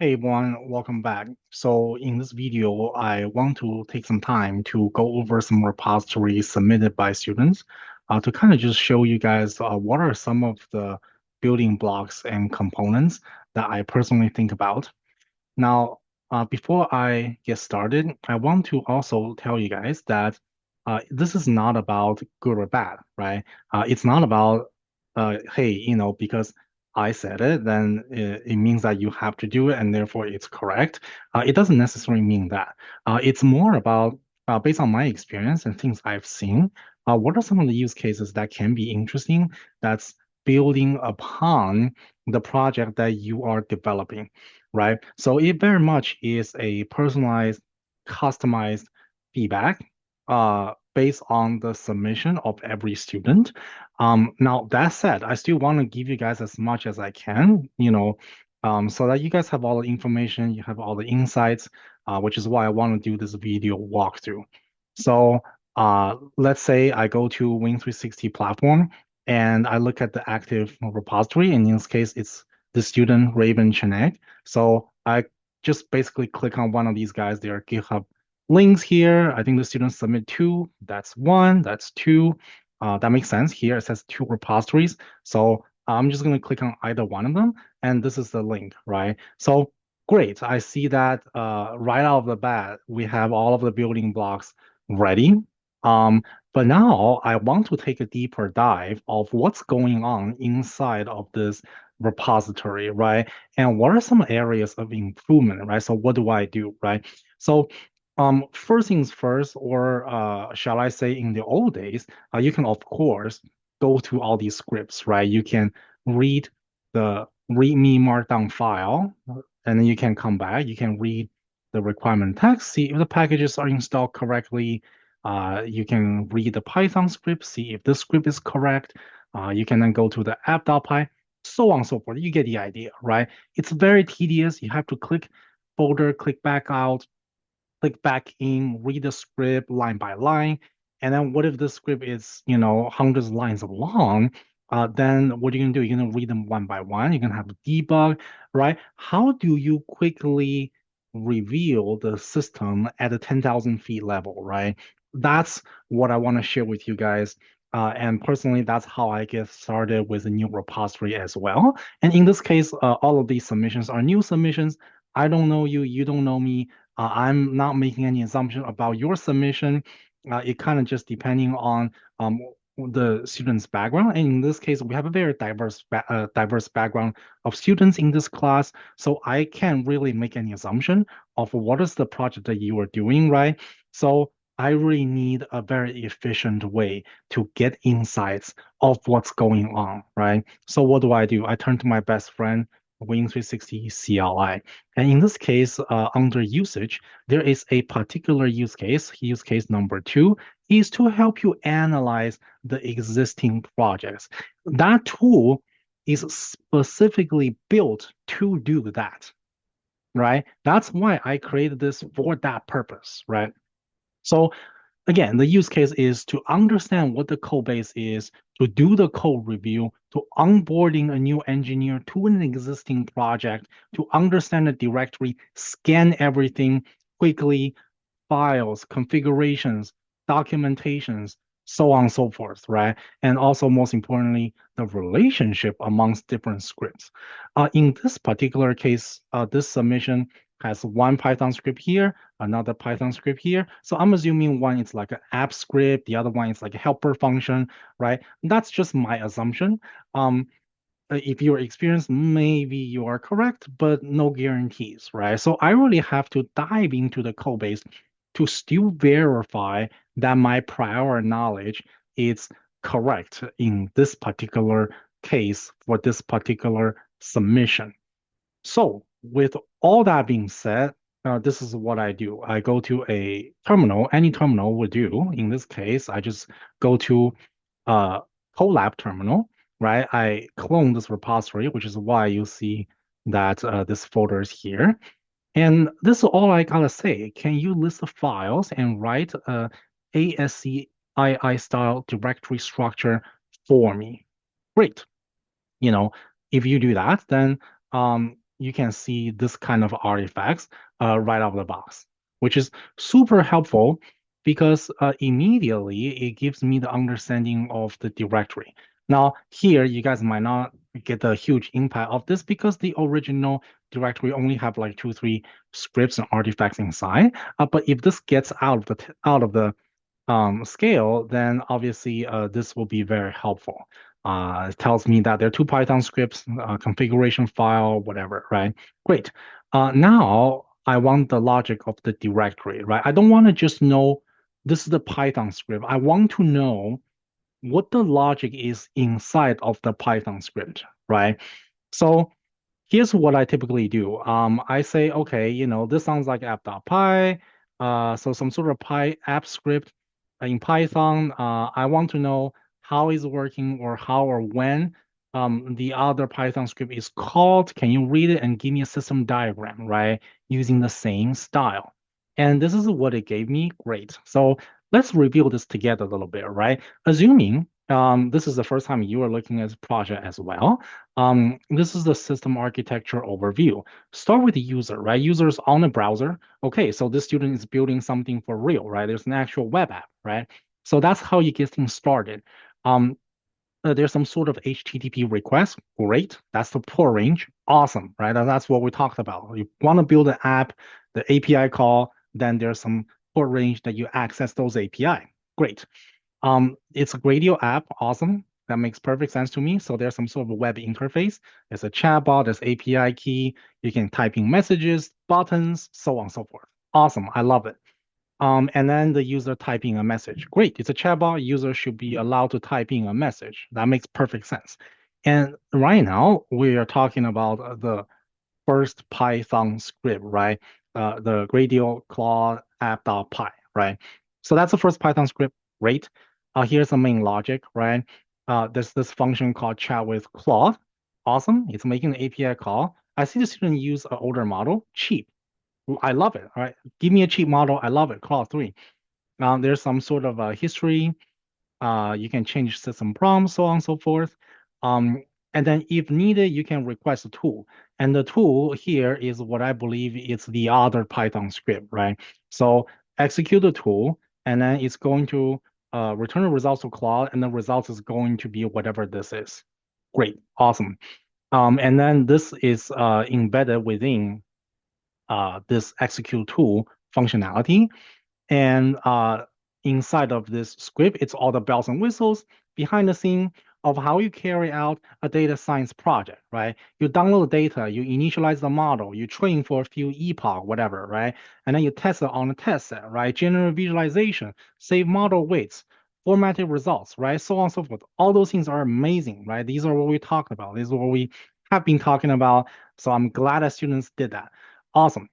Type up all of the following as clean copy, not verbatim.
Hey everyone, welcome back. So in this video, I want to take some time to go over some repositories submitted by students to kind of just show you guys what are some of the building blocks and components that I personally think about. Now, before I get started, I want to also tell you guys that this is not about good or bad, right? It's not about, hey, because I said it, then it means that you have to do it and therefore it's correct. It doesn't necessarily mean that. It's more about, based on my experience and things I've seen, what are some of the use cases that can be interesting that's building upon the project that you are developing, right? So it very much is a personalized, customized feedback based on the submission of every student. Now, that said, I still want to give you guys as much as I can, so that you guys have all the information, you have all the insights, which is why I want to do this video walkthrough. So let's say I go to Win360 platform and I look at the active repository. In this case, it's the student Raven Chenek. So I just basically click on one of these guys. There are GitHub links here. I think the students submit two. That's one. That's two. That makes sense. Here it says two repositories. So I'm just going to click on either one of them. And this is the link, right? So great. I see that right out of the bat, we have all of the building blocks ready. Um, but now I want to take a deeper dive of what's going on inside of this repository, right? And what are some areas of improvement, right? So what do I do, right? So first things first, or shall I say in the old days, you can of course go to all these scripts, right? You can read the README Markdown file, and then you can come back, you can read the requirement text, see if the packages are installed correctly. You can read the Python script, see if this script is correct. You can then go to the app.py, so on and so forth. You get the idea, right? It's very tedious. You have to click folder, click back out, click back in, read the script line by line. And then what if the script is, hundreds of lines long? Then what are you gonna do? You're gonna read them one by one. You're gonna have to debug, right? How do you quickly reveal the system at a 10,000 feet level, right? That's what I want to share with you guys. And personally, that's how I get started with a new repository as well. And in this case, all of these submissions are new submissions. I don't know you, you don't know me. I'm not making any assumption about your submission. It kind of just depending on the student's background. And in this case, we have a very diverse background of students in this class. So I can't really make any assumption of what is the project that you are doing, right? So I really need a very efficient way to get insights of what's going on, right? So what do? I turn to my best friend, Win360 CLI. And in this case, under usage, there is a particular use case number two, is to help you analyze the existing projects. That tool is specifically built to do that, right? That's why I created this for that purpose, right? So again, the use case is to understand what the code base is, to do the code review, to onboarding a new engineer to an existing project, to understand the directory, scan everything quickly, files, configurations, documentations, so on and so forth, right? And also, most importantly, the relationship amongst different scripts. In this particular case, this submission has one Python script here, another Python script here. So I'm assuming one is like an app script, the other one is like a helper function, right? That's just my assumption. If you're experienced, maybe you are correct, but no guarantees, right? So I really have to dive into the code base to still verify that my prior knowledge is correct in this particular case for this particular submission. So, with all that being said, this is what I do. I go to a terminal, any terminal would do. In this case, I just go to a Colab terminal, right? I clone this repository, which is why you see that this folder is here. And this is all I gotta say. Can you list the files and write a ASCII style directory structure for me? Great. You know, if you do that, then you can see this kind of artifacts right out of the box, which is super helpful because immediately it gives me the understanding of the directory. Now, here you guys might not get the huge impact of this because the original directory only have like two, three scripts and artifacts inside. But if this gets out of the scale, then obviously this will be very helpful. It tells me that there are two Python scripts, configuration file, whatever, right? Great. Now I want the logic of the directory, right? I don't want to just know this is the Python script. I want to know what the logic is inside of the Python script, right? So here's what I typically do. I say, okay, this sounds like app.py. So some sort of Py app script in Python. I want to know how is it working or how or when the other Python script is called. Can you read it and give me a system diagram, right? Using the same style. And this is what it gave me. Great. So let's review this together a little bit, right? Assuming this is the first time you are looking at this project as well. This is the system architecture overview. Start with the user, right? Users on the browser. Okay, so this student is building something for real, right? There's an actual web app, right? So that's how you get things started. Um, there's some sort of HTTP request. Great. That's the port range. Awesome, right? And that's what we talked about. You want to build an app, the API call, then there's some port range that you access those API. Great. It's a Gradio app. Awesome. That makes perfect sense to me. So there's some sort of web interface. There's a chatbot, there's API key. You can type in messages, buttons, so on and so forth. Awesome. I love it. And then the user typing a message. Great. It's a chatbot. User should be allowed to type in a message. That makes perfect sense. And right now we are talking about the first Python script, right? The Gradio Claude app.py, right? So that's the first Python script. Great. Here's the main logic, right? There's this function called chat with Claude. Awesome. It's making an API call. I see the student use an older model, cheap. I love it. All right. Give me a cheap model. I love it. Claude 3. There's some sort of history. You can change system prompts, so on and so forth. Um, and then if needed, you can request a tool. And the tool here is what I believe is the other Python script, right? So execute the tool, and then it's going to return the results to Claude, and the results is going to be whatever this is. Great, awesome. And then this is embedded within this execute tool functionality. And inside of this script, it's all the bells and whistles behind the scene of how you carry out a data science project, right? You download the data, you initialize the model, you train for a few epoch, whatever, right? And then you test it on a test set, right? Generate visualization, save model weights, formatted results, right? So on and so forth. All those things are amazing, right? These are what we talked about. These are what we have been talking about. So I'm glad that students did that. Awesome.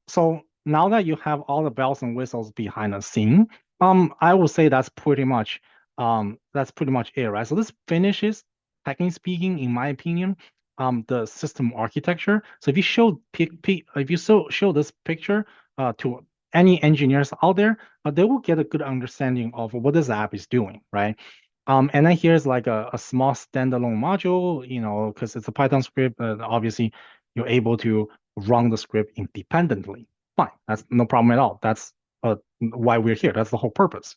So now that you have all the bells and whistles behind the scene, I would say that's pretty much it, right? So this finishes, technically speaking, in my opinion, the system architecture. So if you show this picture to any engineers out there, they will get a good understanding of what this app is doing, right? And then here's like a small standalone module, because it's a Python script, obviously you're able to run the script independently. Fine, that's no problem at all. That's why we're here. That's the whole purpose.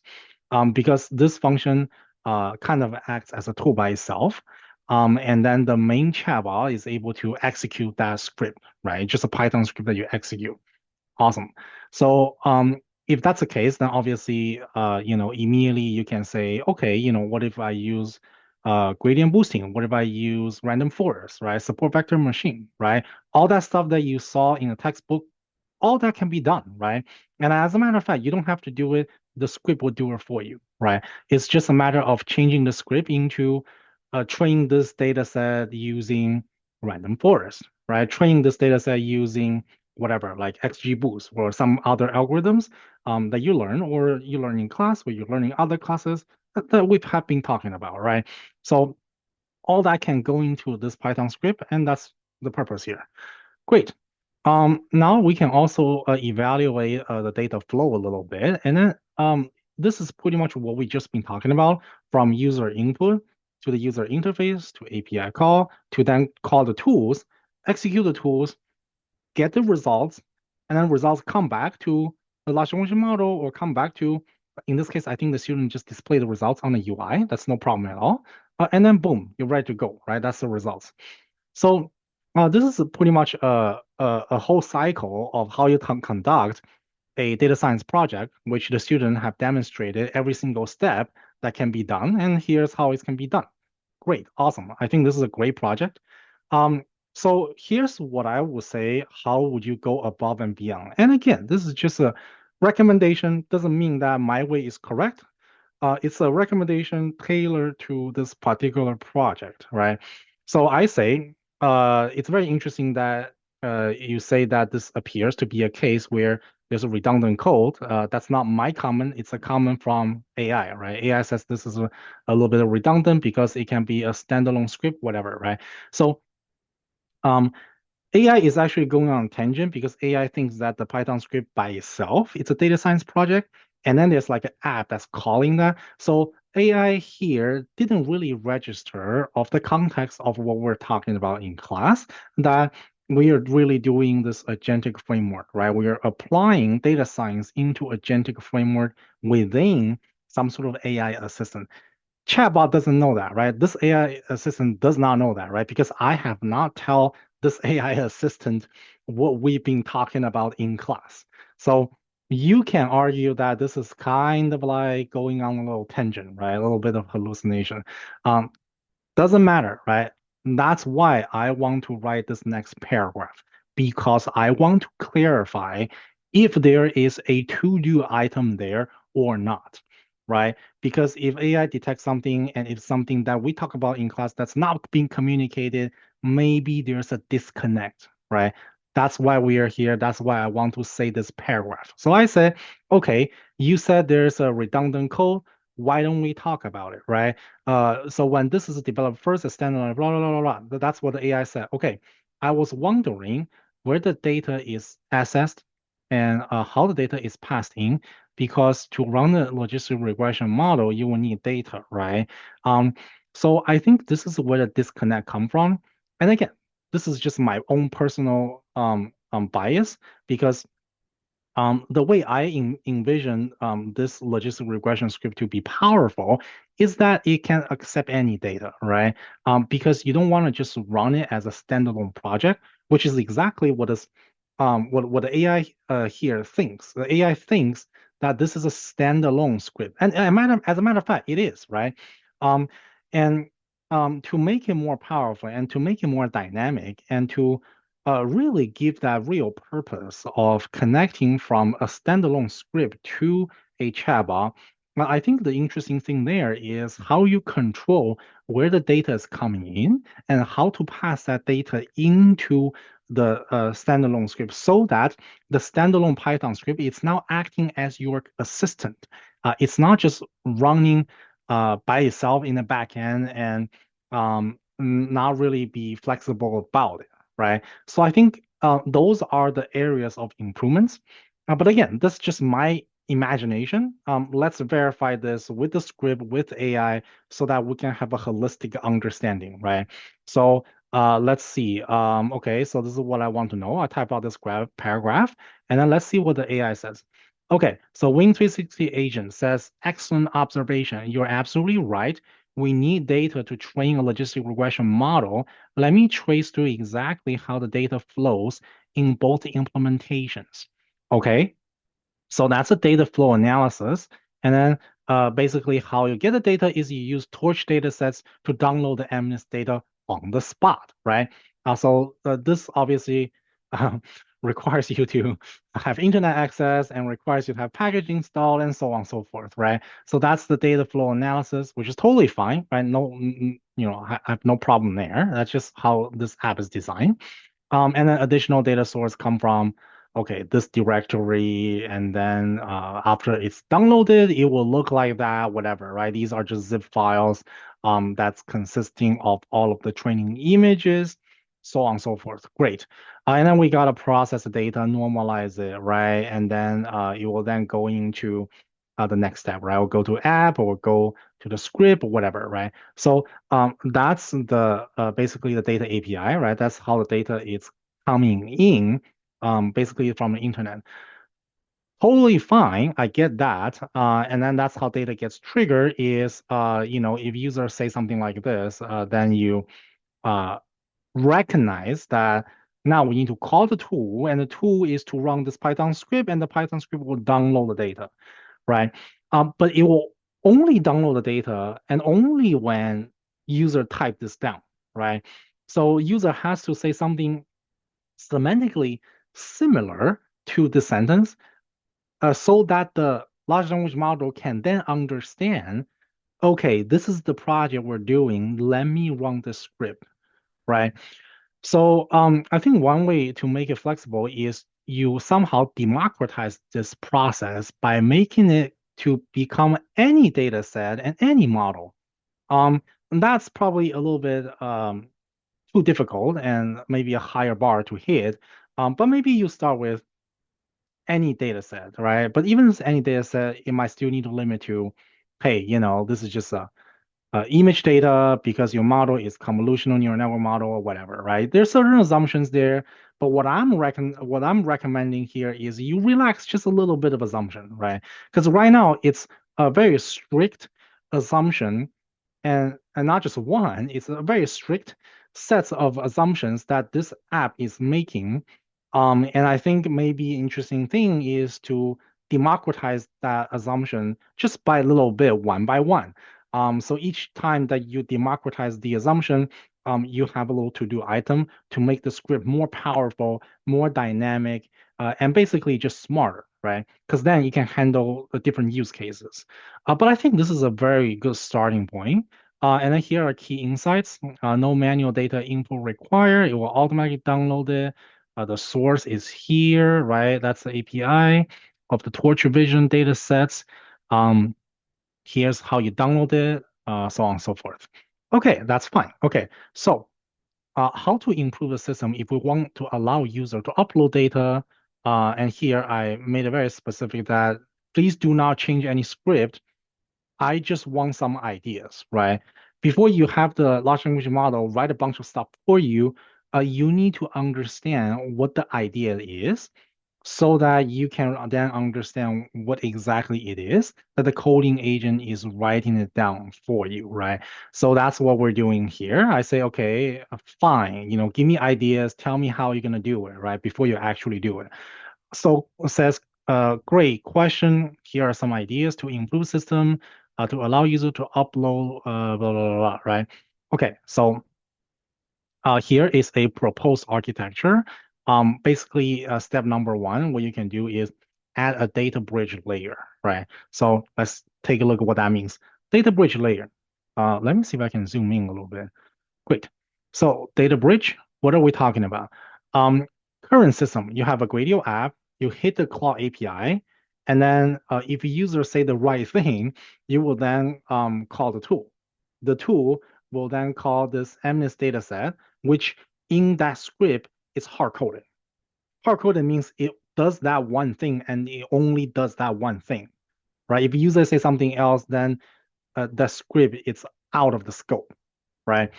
Because this function kind of acts as a tool by itself. And then the main chatbot is able to execute that script, right? Just a Python script that you execute. Awesome. So if that's the case, then obviously, immediately you can say, okay, what if I use gradient boosting? What if I use random forest, right? Support vector machine, right? All that stuff that you saw in the textbook, all that can be done, right? And as a matter of fact, you don't have to do it. The script will do it for you, right? It's just a matter of changing the script into train this data set using random forest, right? Train this data set using whatever, like XGBoost or some other algorithms that you learn or you learn in class or you learn in other classes that we have been talking about, right? So all that can go into this Python script, and that's the purpose here. Great. Now we can also evaluate the data flow a little bit, and then this is pretty much what we just been talking about from user input to the user interface to API call to then call the tools. execute the tools, get the results, and then results come back to the large language model or come back to, in this case, I think the student just display the results on the UI. That's no problem at all. And then boom, you're ready to go, right? That's the results. So this is pretty much a whole cycle of how you conduct a data science project, which the student have demonstrated every single step that can be done, and here's how it can be done. Great, awesome. I think this is a great project. Um, so here's what I would say, how would you go above and beyond? And again, this is just a recommendation, doesn't mean that my way is correct. It's a recommendation tailored to this particular project, right? So I say it's very interesting that you say that this appears to be a case where there's a redundant code. That's not my comment. It's a comment from AI, right? AI says this is a little bit of redundant because it can be a standalone script, whatever, right? So um, AI is actually going on a tangent because AI thinks that the Python script by itself, it's a data science project. And then there's like an app that's calling that. So AI here didn't really register of the context of what we're talking about in class, that we are really doing this agentic framework, right? We are applying data science into agentic framework within some sort of AI assistant. Chatbot doesn't know that, right? This AI assistant does not know that, right? Because I have not tell this AI assistant what we've been talking about in class. So you can argue that this is kind of like going on a little tangent, right? A little bit of hallucination. Um, doesn't matter, right? That's why I want to write this next paragraph, because I want to clarify if there is a to-do item there or not, right? Because if AI detects something and it's something that we talk about in class that's not being communicated, maybe there's a disconnect, right? That's why we are here. That's why I want to say this paragraph. So I said, okay, you said there's a redundant code. Why don't we talk about it, right? So when this is developed first, a standalone, blah, blah, blah, blah, blah. That's what the AI said. Okay, I was wondering where the data is accessed and how the data is passed in, because to run the logistic regression model, you will need data, right? Um, so I think this is where the disconnect come from. And again, this is just my own personal bias, because the way I envision this logistic regression script to be powerful is that it can accept any data, right? Because you don't want to just run it as a standalone project, which is exactly what the AI here thinks. The AI thinks that this is a standalone script, and as a matter of fact, it is, right? Um, and to make it more powerful and to make it more dynamic and to really give that real purpose of connecting from a standalone script to a chatbot. I think the interesting thing there is how you control where the data is coming in and how to pass that data into the standalone script so that the standalone Python script is now acting as your assistant. It's not just running by itself in the backend and not really be flexible about it, right? So I think those are the areas of improvements. But again, that's just my imagination. Let's verify this with the script, with AI, so that we can have a holistic understanding, right? So let's see. Okay, so this is what I want to know. I type out this paragraph, and then let's see what the AI says. Okay, so WYN360 agent says, excellent observation. You're absolutely right. We need data to train a logistic regression model. Let me trace through exactly how the data flows in both implementations. Okay, so that's a data flow analysis. And then basically how you get the data is you use torch data sets to download the MNIST data on the spot, right? So this obviously um, requires you to have internet access and requires you to have package installed and so on and so forth, right? So that's the data flow analysis, which is totally fine, right? No, I have no problem there. That's just how this app is designed. And then additional data source come from, okay, this directory, and then after it's downloaded, it will look like that, whatever, right? These are just zip files that's consisting of all of the training images, so on and so forth. Great. And then we gotta process the data, normalize it, right? And then it will then go into the next step, right? Or go to app or go to the script or whatever, right? So that's the basically the data API, right? That's how the data is coming in, basically from the internet. Totally fine. I get that. And then that's how data gets triggered is, if users say something like this, then you uh, recognize that now we need to call the tool, and the tool is to run this Python script, and the Python script will download the data, right? But it will only download the data and only when user type this down, right? So user has to say something semantically similar to the sentence, so that the large language model can then understand, okay, this is the project we're doing. Let me run the script, right? So I think one way to make it flexible is you somehow democratize this process by making it to become any data set and any model. And that's probably a little bit too difficult and maybe a higher bar to hit. But maybe you start with any data set, right? But even with any data set, it might still need to limit to, hey, this is just a image data because your model is convolutional neural network model or whatever, right? There's certain assumptions there, but what I'm recommending here is you relax just a little bit of assumption, right? Because right now it's a very strict assumption, and not just one, it's a very strict set of assumptions that this app is making. And I think maybe interesting thing is to democratize that assumption just by a little bit, one by one. So each time that you democratize the assumption, you have a little to-do item to make the script more powerful, more dynamic, and basically just smarter, right? Because then you can handle the different use cases. But I think this is a very good starting point. And then here are key insights. No manual data input required. It will automatically download it. The source is here, right? That's the API of the torture vision data sets. Here's how you download it, so on and so forth. Okay, that's fine. Okay, so how to improve the system if we want to allow user to upload data. And here I made it very specific that please do not change any script. I just want some ideas, right? Before you have the large language model write a bunch of stuff for you, you need to understand what the idea is so that you can then understand what exactly it is that the coding agent is writing it down for you, right? So that's what we're doing here. I say, okay, fine, give me ideas, tell me how you're gonna do it, right? Before you actually do it. So it says, great question. Here are some ideas to improve system, to allow user to upload, blah, blah, blah, blah, right? Okay, so here is a proposed architecture. Basically, step number one, what you can do is add a data bridge layer, right? So let's take a look at what that means. Data bridge layer. Let me see if I can zoom in a little bit. Great. So data bridge, what are we talking about? Current system, you have a Gradio app, you hit the Claude API, and then if users say the right thing, you will then call the tool. The tool will then call this MNIST data set, which in that script is hard-coded. Hard-coded means it does that one thing and it only does that one thing, right? If user say something else, then the script is out of the scope, right?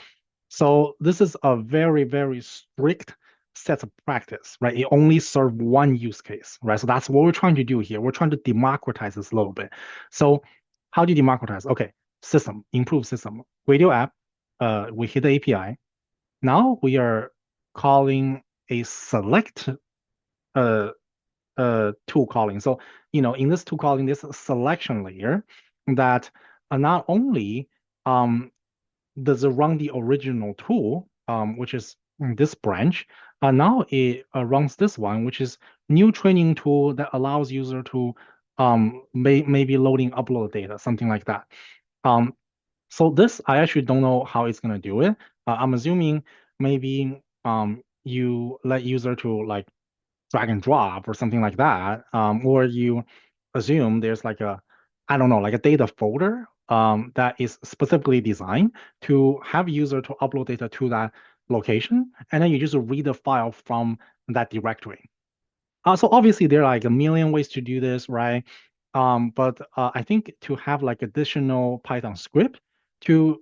So this is a very, very strict set of practice, right? It only serves one use case, right? So that's what we're trying to do here. We're trying to democratize this a little bit. So how do you democratize? Okay, system, improve system. Radio app, we hit the API. Now we are calling a select uh, tool calling. So, in this tool calling, this selection layer that not only um, does it run the original tool, which is this branch. Now it runs this one, which is new training tool that allows user to maybe loading upload data, something like that. Um, so this, I actually don't know how it's gonna do it. I'm assuming maybe you let user to like drag and drop or something like that, or you assume there's like a, I don't know, like a data folder that is specifically designed to have user to upload data to that location, and then you just read the file from that directory. So obviously there are like a million ways to do this, right? But I think to have like additional Python script to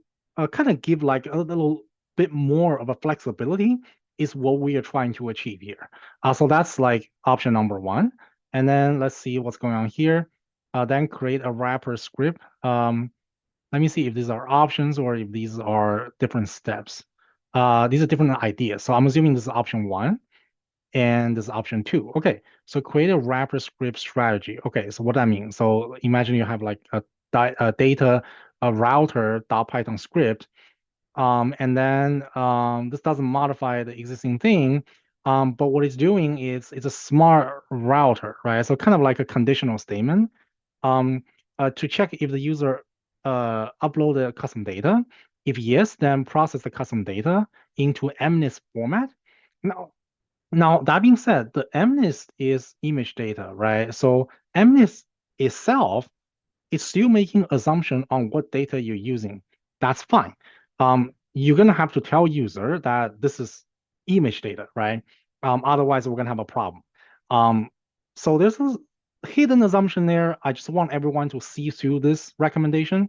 kind of give like a little bit more of a flexibility is what we are trying to achieve here. So that's like option number one. And then let's see what's going on here. Then create a wrapper script. Let me see if these are options or if these are different steps. These are different ideas. So I'm assuming this is option one and this is option two. Okay, so create a wrapper script strategy. Okay, so what that means? So imagine you have like a data a router .python script, and then this doesn't modify the existing thing, but what it's doing is it's a smart router, right? So kind of like a conditional statement, um, to check if the user uploaded custom data. If yes, then process the custom data into MNIST format. Now, that being said, the MNIST is image data, right? So MNIST itself is still making assumption on what data you're using. That's fine. You're gonna have to tell user that this is image data, right? Otherwise, we're gonna have a problem. Um, so there's a hidden assumption there. I just want everyone to see through this recommendation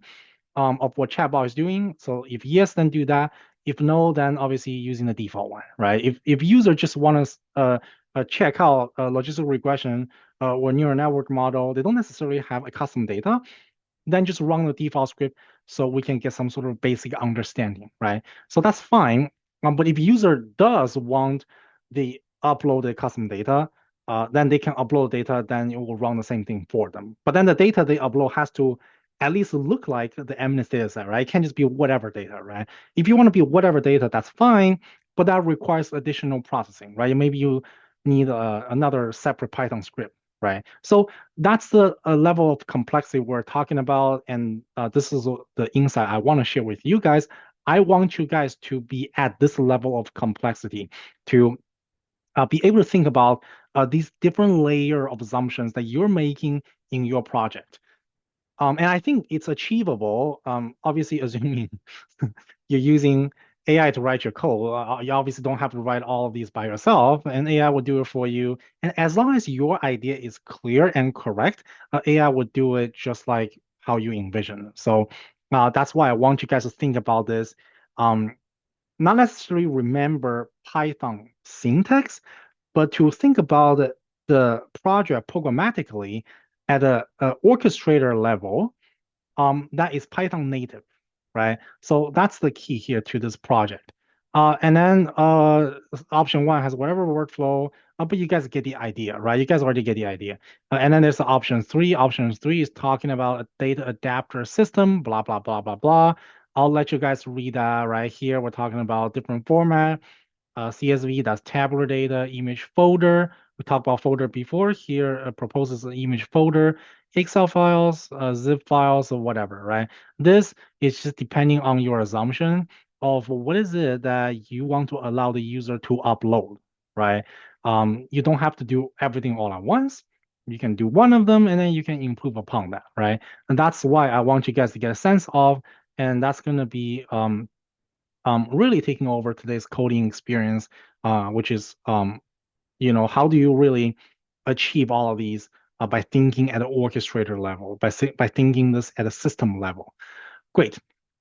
of what chatbot is doing. So if yes, then do that. If no, then obviously using the default one, right? If user just want to check out logistic regression or neural network model, they don't necessarily have a custom data, then just run the default script so we can get some sort of basic understanding, right? So that's fine. But if user does want the uploaded custom data, then they can upload data, then it will run the same thing for them. But then the data they upload has to at least look like the MNIST data set, right? It can't just be whatever data, right? If you want to be whatever data, that's fine, but that requires additional processing, right? Maybe you need another separate Python script, right? So that's the level of complexity we're talking about, and this is the insight I want to share with you guys. I want you guys to be at this level of complexity to be able to think about these different layer of assumptions that you're making in your project. And I think it's achievable, obviously assuming you're using AI to write your code. You obviously don't have to write all of these by yourself, and AI will do it for you. And as long as your idea is clear and correct, AI will do it just like how you envision. So that's why I want you guys to think about this. Um, Not necessarily remember Python syntax, but to think about the project programmatically at a orchestrator level, that is Python native, right? So that's the key here to this project. And then option one has whatever workflow, but you guys get the idea, right? You guys already get the idea. And then there's the option three. Option three is talking about a data adapter system, blah, blah, blah, blah, blah. I'll let you guys read that right here. We're talking about different format. CSV, that's tabular data, image folder. We talked about folder before. Here proposes an image folder, Excel files, zip files, or whatever, right? This is just depending on your assumption of what is it that you want to allow the user to upload, right? You don't have to do everything all at once. You can do one of them and then you can improve upon that, right? And that's why I want you guys to get a sense of, and that's going to be really taking over today's coding experience, which is, how do you really achieve all of these by thinking at an orchestrator level, by thinking this at a system level. Great.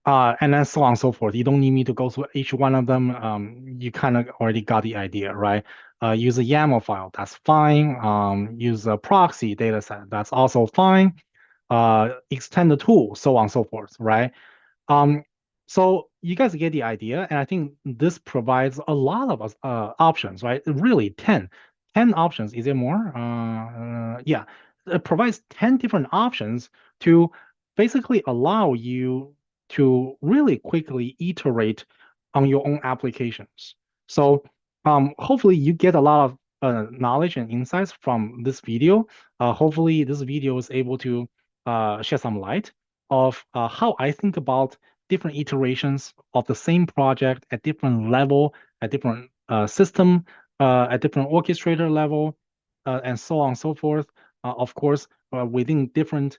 And then so on and so forth. You don't need me to go through each one of them. You kind of already got the idea, right? Use a YAML file, that's fine. Use a proxy data set, that's also fine. Extend the tool, so on and so forth, right? Um, so you guys get the idea, and I think this provides a lot of options, right? Really, 10 options. Is it more? Yeah, it provides 10 different options to basically allow you to really quickly iterate on your own applications. So hopefully you get a lot of knowledge and insights from this video. Hopefully this video is able to shed some light of how I think about different iterations of the same project at different level, at different system, at different orchestrator level, and so on and so forth. Of course, within different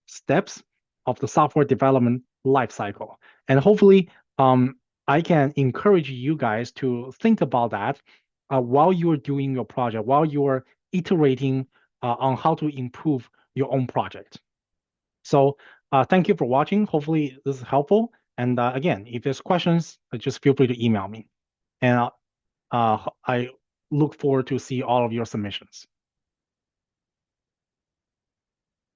steps of the software development lifecycle. And hopefully, I can encourage you guys to think about that while you're doing your project, while you're iterating on how to improve your own project. So thank you for watching. Hopefully this is helpful. And again, if there's questions, just feel free to email me. And I look forward to see all of your submissions.